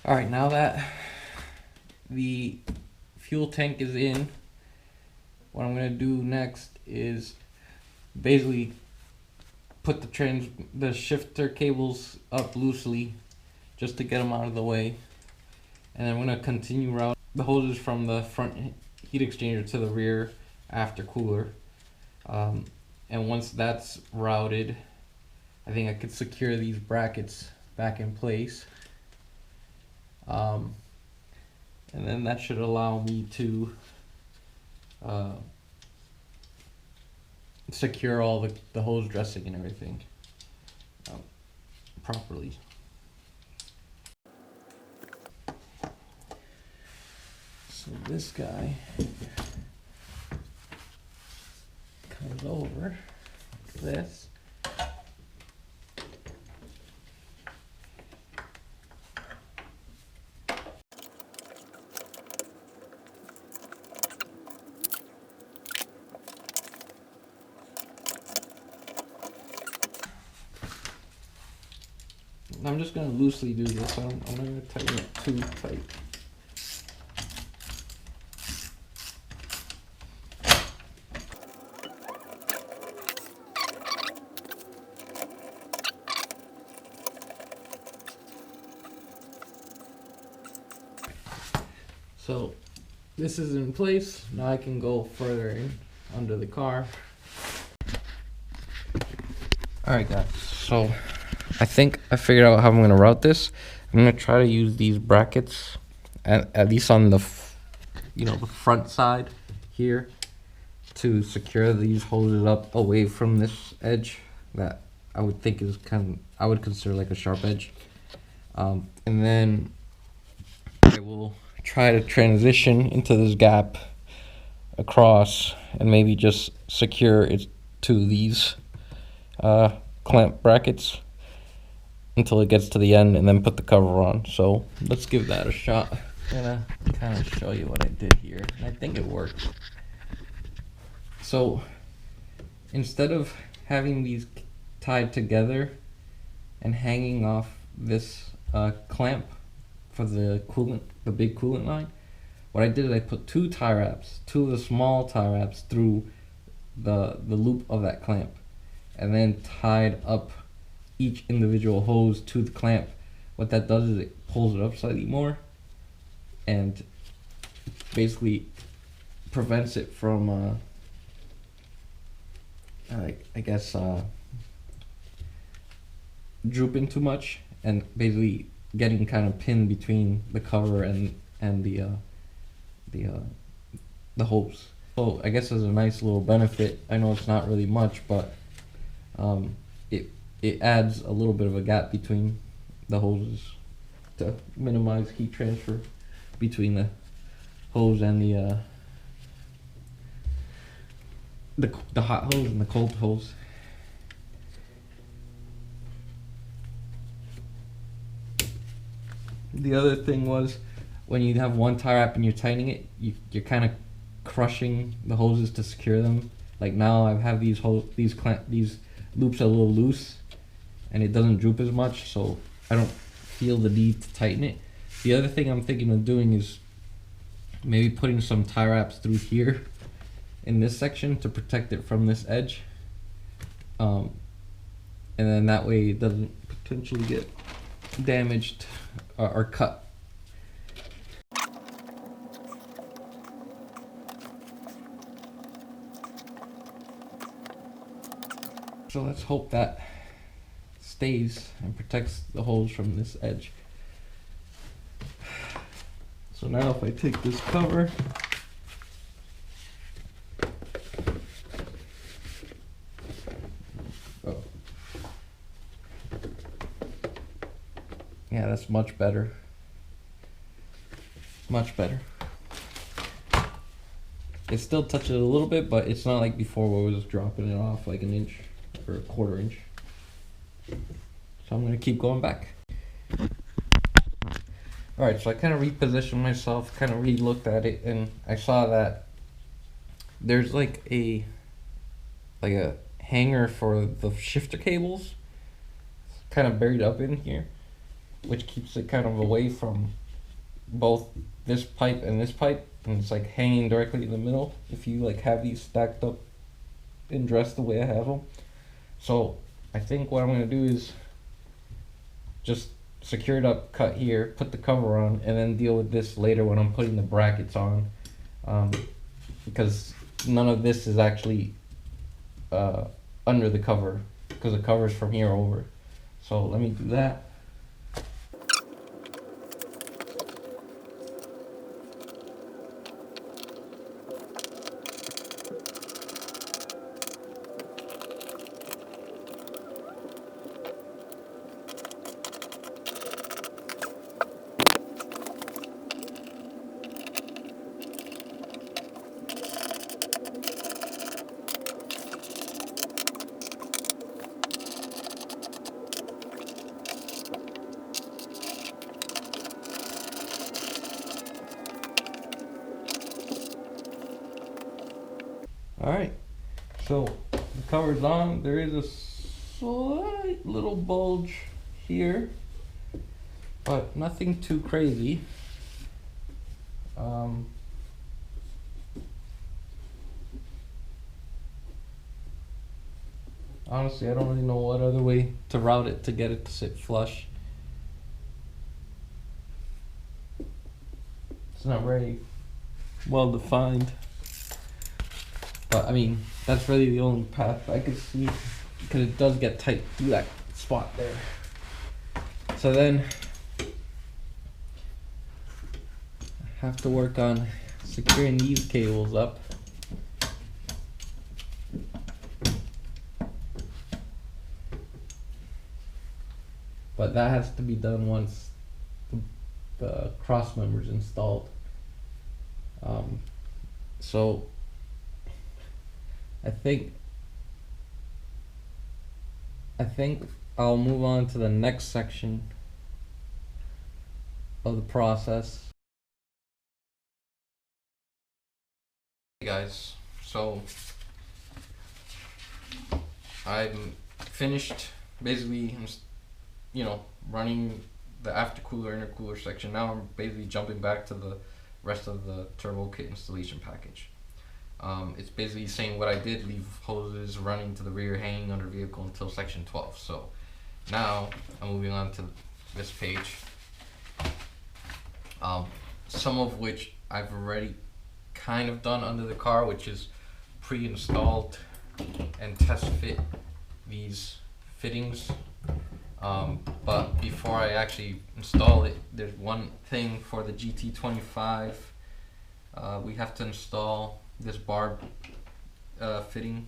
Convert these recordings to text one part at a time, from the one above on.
All right, now that the fuel tank is in, what I'm gonna do next is basically put the shifter cables up loosely just to get them out of the way, and then I'm gonna continue route the hoses from the front heat exchanger to the rear after cooler. And once that's routed, I think I could secure these brackets back in place. And then that should allow me to secure all the hose dressing and everything properly. So this guy comes over like this. I'm just going to loosely do this. I'm not going to tighten it too tight. So this is in place. Now I can go further in under the car. Alright guys, so I think I figured out how I'm going to route this. I'm going to try to use these brackets at least on the the front side here to secure these hoses up away from this edge that I would think is I would consider like a sharp edge. And then I will try to transition into this gap across and maybe just secure it to these clamp brackets until it gets to the end and then put the cover on. So let's give that a shot. I'm gonna kind of show you what I did here, and I think it worked. So instead of having these tied together and hanging off this clamp for the big coolant line, what I did is I put two of the small tie wraps through the loop of that clamp, and then tied up each individual hose to the clamp. What that does is it pulls it up slightly more and basically prevents it from I guess drooping too much and basically getting kind of pinned between the cover and the hose. So I guess there's a nice little benefit. I know it's not really much, but it adds a little bit of a gap between the hoses to minimize heat transfer between the hose and the hot hose and the cold hose. The other thing was, when you have one tie wrap and you're tightening it, you're kind of crushing the hoses to secure them. Like now I have these loops a little loose and it doesn't droop as much, so I don't feel the need to tighten it. The other thing I'm thinking of doing is maybe putting some tie wraps through here in this section to protect it from this edge, and then that way it doesn't potentially get damaged or cut. So let's hope that stays and protects the hose from this edge. So now if I take this cover, yeah, that's much better. Much better. It still touches it a little bit, but it's not like before where it was dropping it off like an inch or a quarter inch. So I'm gonna keep going back. Alright, so I kind of repositioned myself, kind of re-looked at it, and I saw that there's like a hanger for the shifter cables kind of buried up in here. which keeps it kind of away from both this pipe and this pipe, and it's like hanging directly in the middle if you like have these stacked up and dressed the way I have them. So I think what I'm gonna do is just secure it up, cut here, put the cover on, and then deal with this later when I'm putting the brackets on, because none of this is actually under the cover, because the cover's from here over. So let me do that. Alright, so the cover's on. There is a slight little bulge here, but nothing too crazy. Honestly, I don't really know what other way to route it to get it to sit flush. It's not very well defined. But I mean, that's really the only path I could see, because it does get tight through that spot there. So then I have to work on securing these cables up. But that has to be done once the cross member's installed. So I think I'll move on to the next section of the process. Hey guys, so I'm finished basically, you know, running the aftercooler intercooler section. Now I'm basically jumping back to the rest of the turbo kit installation package. It's basically saying what I did, leave hoses running to the rear hanging under vehicle until section 12. So now I'm moving on to this page, some of which I've already kind of done under the car, which is pre-installed and test fit these fittings. But before I actually install it, there's one thing for the GT25. We have to install this barb fitting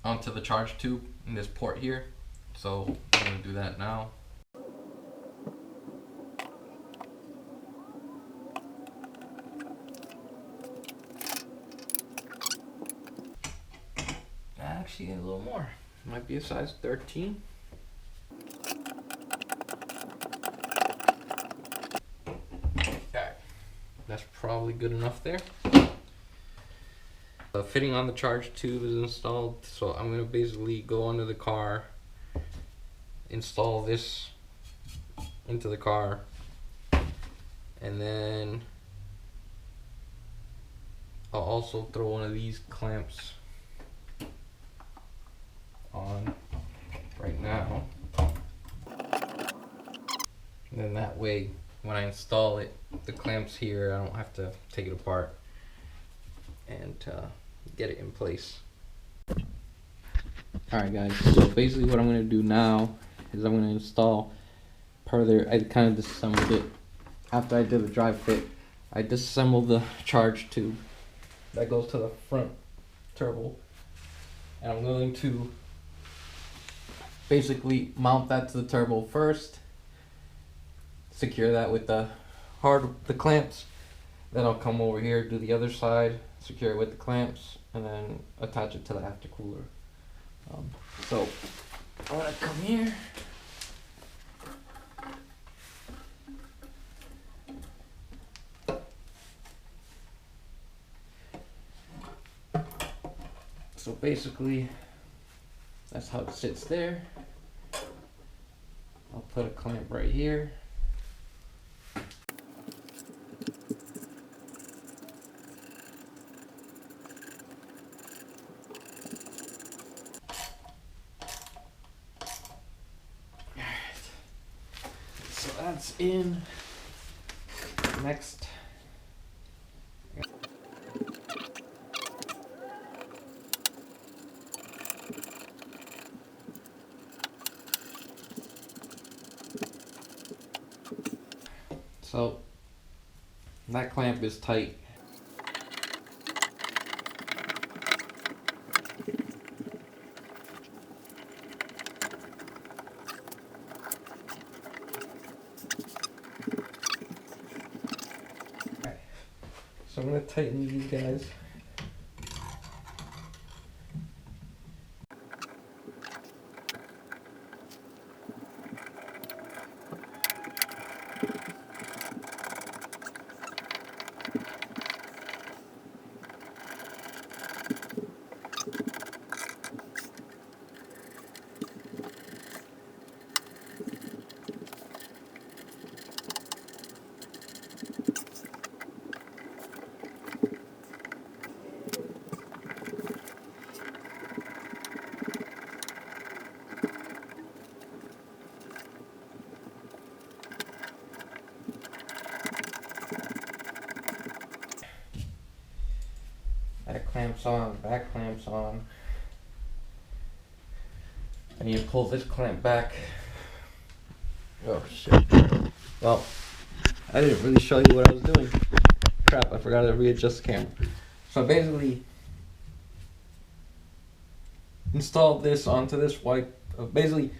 onto the charge tube in this port here. So I'm going to do that now. Actually, a little more. Might be a size 13. Okay, that's probably good enough there. The fitting on the charge tube is installed, so I'm going to basically go under the car, install this into the car, and then I'll also throw one of these clamps on right now, and then that way when I install it, the clamps here, I don't have to take it apart and get it in place. Alright guys, so basically what I'm going to do now is I'm going to install I kind of disassembled it after I did the drive fit. I disassembled the charge tube that goes to the front turbo, and I'm going to basically mount that to the turbo first, secure that with the clamps, then I'll come over here, do the other side, secure it with the clamps, and then attach it to the aftercooler. So I'm gonna come here, so basically that's how it sits there. put a clamp right here. So that's in. Next. So that clamp is tight. So I'm going to tighten these guys. That clamps on, back clamps on. I need to pull this clamp back. Oh shit. Well, I didn't really show you what I was doing. Crap, I forgot to readjust the camera. So basically, installed this onto this white, basically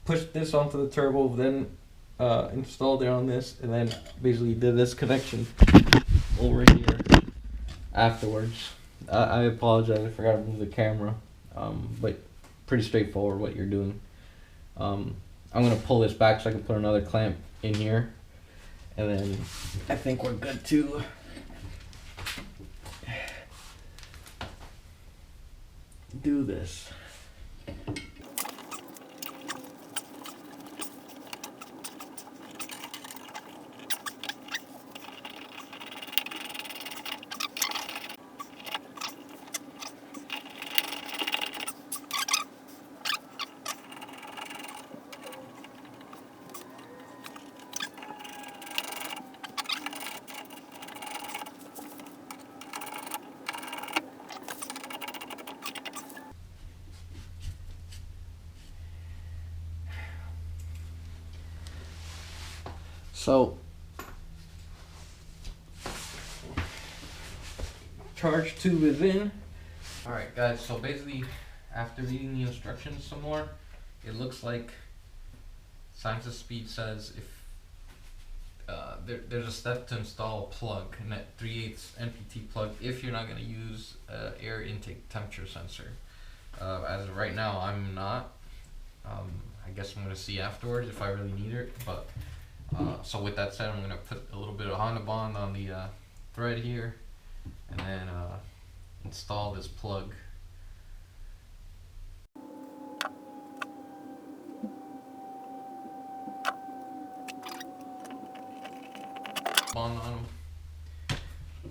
pushed this onto the turbo, then installed it on this, and then basically did this connection over here afterwards. I apologize, I forgot to move the camera, but pretty straightforward what you're doing. I'm gonna pull this back so I can put another clamp in here, and then I think we're good to do this. So, charge tube is in. Alright guys, so basically after reading the instructions some more, it looks like Science of Speed says if there's a step to install a plug, and that 3/8 NPT plug, if you're not going to use air intake temperature sensor. As of right now, I'm not. I guess I'm going to see afterwards if I really need it, but so with that said, I'm going to put a little bit of Honda Bond on the thread here, and then install this plug. Bond on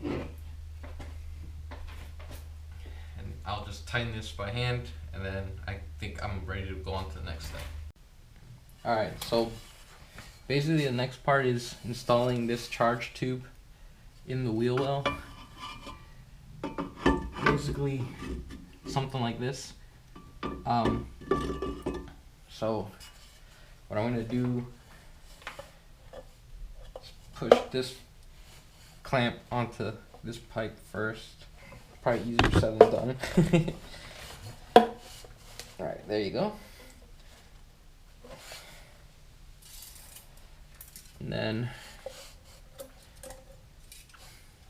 them. And I'll just tighten this by hand, and then I think I'm ready to go on to the next step. Alright, so basically the next part is installing this charge tube in the wheel well. Basically something like this. So what I'm going to do is push this clamp onto this pipe first. Probably easier said than done. Alright, there you go. And then,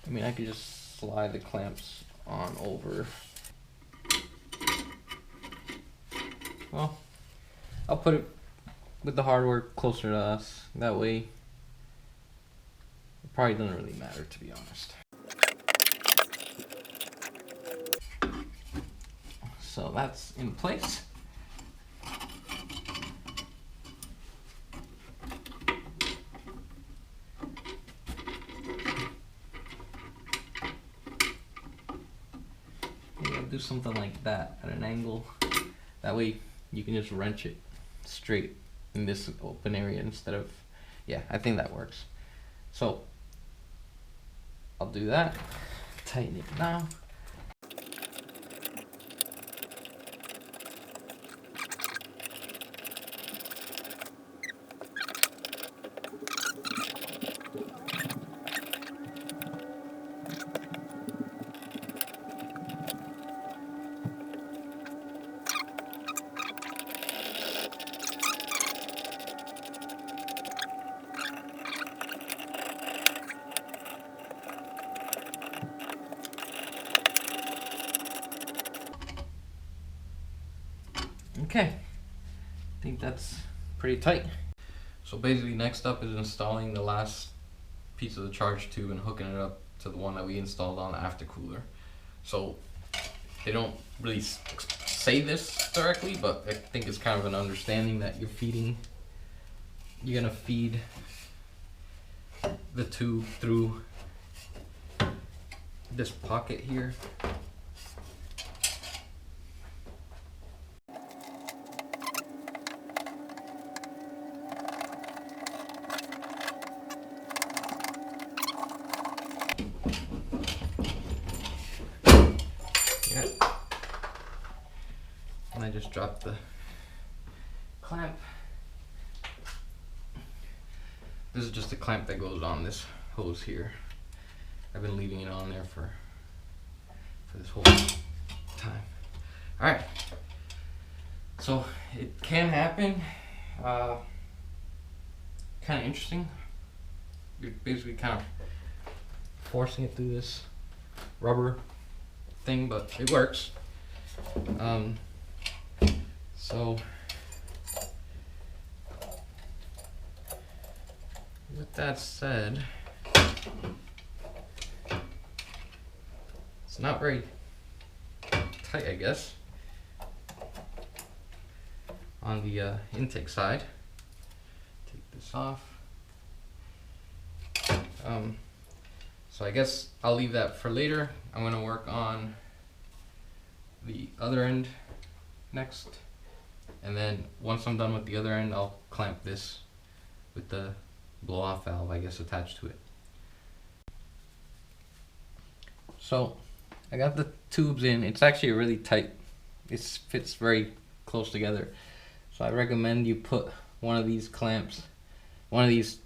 I mean, I could just slide the clamps on over. Well, I'll put it with the hardware closer to us. That way, it probably doesn't really matter, to be honest. So that's in place. do something like that at an angle. That way you can just wrench it straight in this open area instead of, yeah, I think that works. So I'll do that, tighten it now. Okay, I think that's pretty tight. So basically next up is installing the last piece of the charge tube and hooking it up to the one that we installed on the aftercooler. So they don't really say this directly, but I think it's kind of an understanding that you're gonna feed the tube through this pocket here. Yeah. And I just dropped the clamp. This is just a clamp that goes on this hose here. I've been leaving it on there for this whole time. All right. So it can happen. Kind of interesting. You're basically kind of forcing it through this rubber thing, but it works. So with that said, it's not very tight, I guess, on the intake side. Take this off. So I guess I'll leave that for later. I'm gonna work on the other end next, and then once I'm done with the other end, I'll clamp this with the blow-off valve, I guess, attached to it. So I got the tubes in. It's actually really tight. It fits very close together. So I recommend you put one of these clamps, one of these,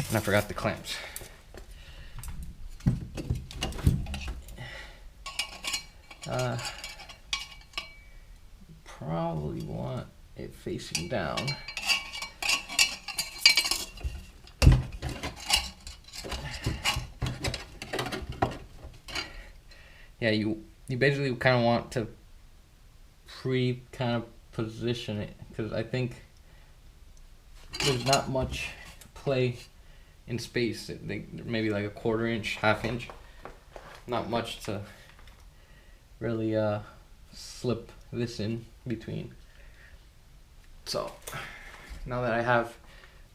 and I forgot the clamps. Probably want it facing down. Yeah, you basically kind of want to kind of position it, because I think there's not much play in space. Maybe like a 1/4 inch, 1/2 inch. Not much to really slip this in between. So now that I have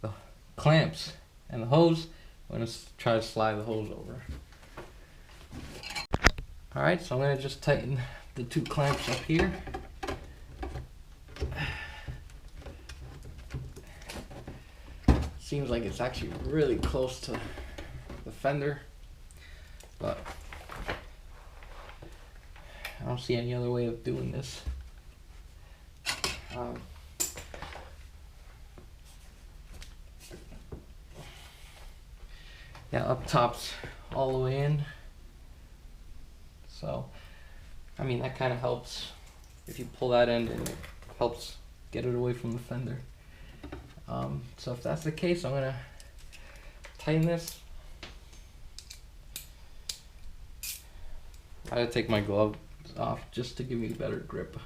the clamps and the hose, I'm gonna try to slide the hose over. All right, so I'm gonna just tighten the 2 clamps up here. Seems like it's actually really close to the fender, but I don't see any other way of doing this. Yeah, up top's all the way in. So, I mean, that kind of helps. If you pull that end, it helps get it away from the fender. So if that's the case, I'm gonna tighten this. I gotta take my gloves off just to give me a better grip.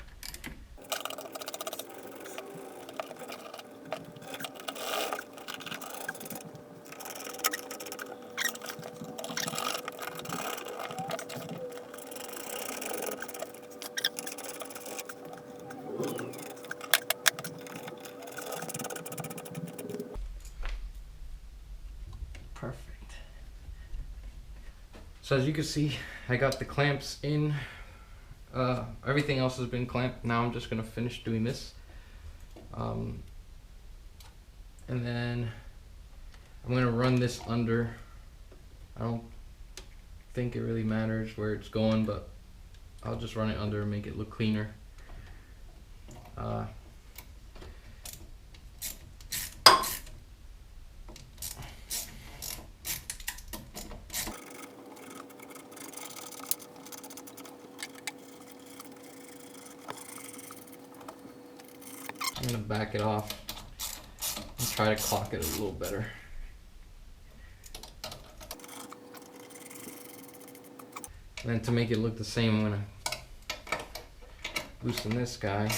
Perfect. So as you can see, I got the clamps in. Everything else has been clamped. Now I'm just gonna finish doing this. And then I'm gonna run this under. I don't think it really matters where it's going, but I'll just run it under and make it look cleaner. I'm gonna back it off and try to clock it a little better. And then to make it look the same, I'm gonna loosen this guy.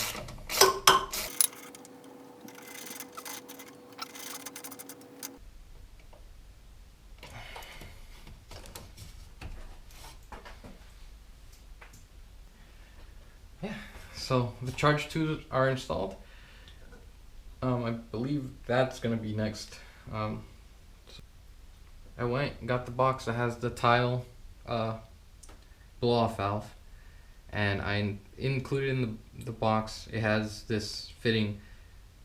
Yeah, so the charge tubes are installed. I believe that's gonna be next. I went and got the box that has the tile blow-off valve, and I included in the box, it has this fitting.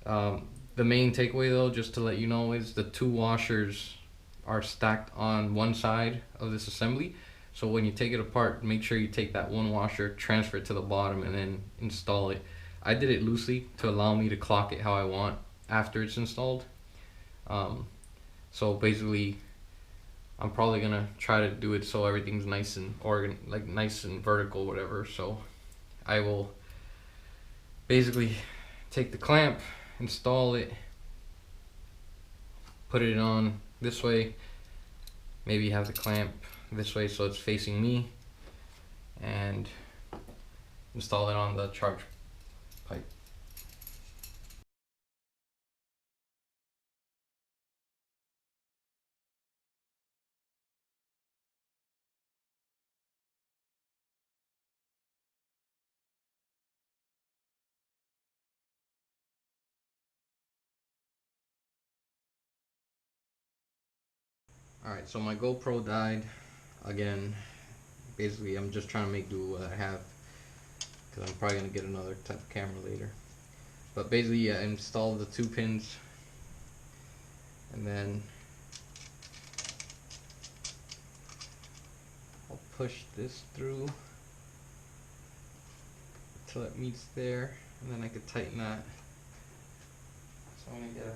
The main takeaway though, just to let you know, is the two washers are stacked on one side of this assembly. So when you take it apart, make sure you take that one washer, transfer it to the bottom, and then install it. I did it loosely to allow me to clock it how I want after it's installed. So basically, I'm probably gonna try to do it so everything's nice and nice and vertical, whatever. So I will basically take the clamp, install it, put it on this way, maybe have the clamp this way so it's facing me, and install it on the charge pipe. Alright, so my GoPro died again. Basically, I'm just trying to make do with what I have, because I'm probably going to get another type of camera later. But basically, I installed the 2 pins, and then I'll push this through until it meets there, and then I could tighten that. So I'm going to get a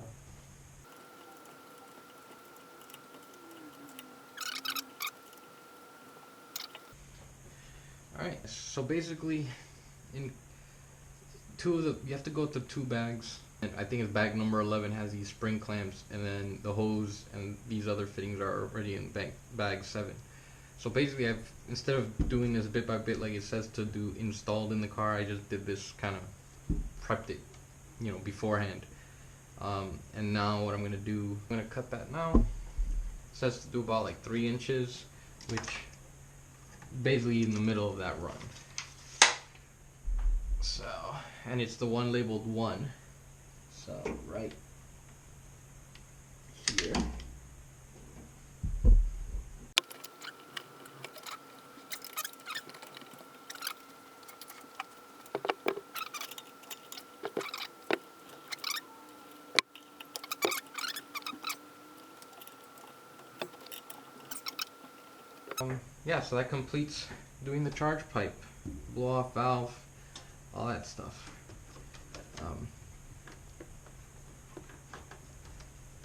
Alright, so basically, in you have to go to 2 bags. And I think it's bag number 11 has these spring clamps, and then the hose and these other fittings are already in bag 7. So basically, instead of doing this bit by bit like it says to do installed in the car, I just did this kind of prepped it, beforehand. And now what I'm gonna do, I'm gonna cut that now. It says to do about like 3 inches, which basically in the middle of that run. So, and it's the one labeled 1. So right here. Yeah, so that completes doing the charge pipe, blow off valve, all that stuff.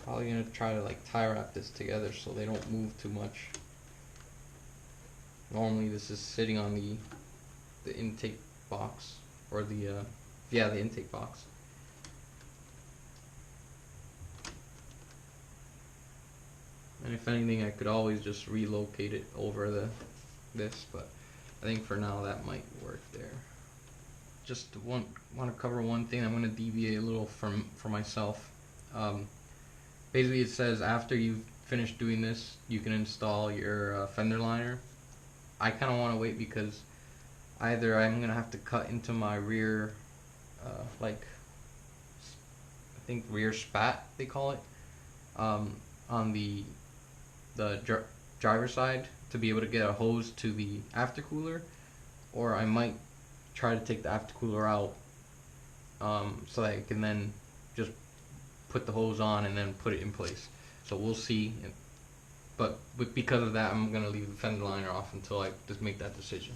Probably gonna try to like tie wrap this together so they don't move too much. Normally this is sitting on the intake box, or the intake box. And if anything, I could always just relocate it over this, but I think for now that might work there. Just want to cover one thing. I'm going to deviate a little for myself. Basically, it says after you've finished doing this, you can install your fender liner. I kind of want to wait because either I'm going to have to cut into my rear, I think rear spat they call it, on the driver's side to be able to get a hose to the aftercooler, or I might try to take the aftercooler out, so that I can then just put the hose on and then put it in place. So we'll see. But because of that, I'm gonna leave the fender liner off until I just make that decision.